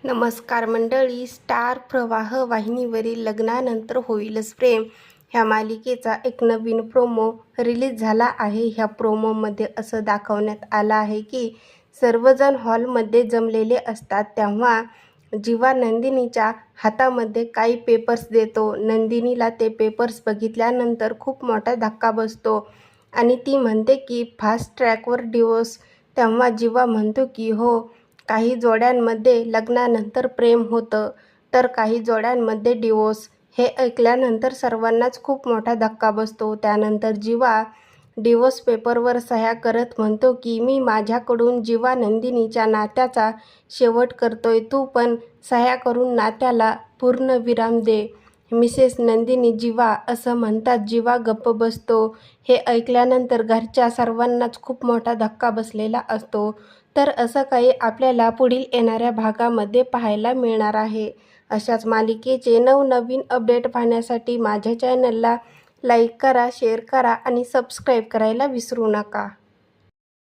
नमस्कार मंडळी. स्टार प्रवाह वाहिनीवरील लग्नानंतर होईलच प्रेम ह्या मालिकेचा एक नवीन प्रोमो रिलीज झाला आहे. ह्या प्रोमोमध्ये असं दाखवण्यात आलं आहे की सर्वजण हॉलमध्ये जमलेले असतात तेव्हा जीवा नंदिनीच्या हातामध्ये काही पेपर्स देतो. नंदिनीला ते पेपर्स बघितल्यानंतर खूप मोठा धक्का बसतो आणि ती म्हणते की फास्ट ट्रॅकवर डिवोर्स. तेव्हा जीवा म्हणतो की हो, काही जोड्यांमध्ये लग्नानंतर प्रेम होतं तर काही जोड्यांमध्ये डिवोर्स. हे ऐकल्यानंतर सर्वांनाच खूप मोठा धक्का बसतो. त्यानंतर जीवा डिवोर्स पेपरवर सह्या करत म्हणतो की मी माझ्याकडून जीवा नंदिनीच्या नात्याचा शेवट करतोय, तू पण सह्या करून नात्याला पूर्ण विराम दे. मिसेस नंदिनी जीवा असं म्हणतात. जीवा गप्प बसतो. हे ऐकल्यानंतर घरच्या सर्वांनाच खूप मोठा धक्का बसलेला असतो. तर असं काही आपल्याला पुढील येणाऱ्या भागामध्ये पाहायला मिळणार आहे. अशाच मालिकेचे नवनवीन अपडेट पाहण्यासाठी माझ्या चॅनलला लाईक करा, शेअर करा आणि सबस्क्राईब करायला विसरू नका.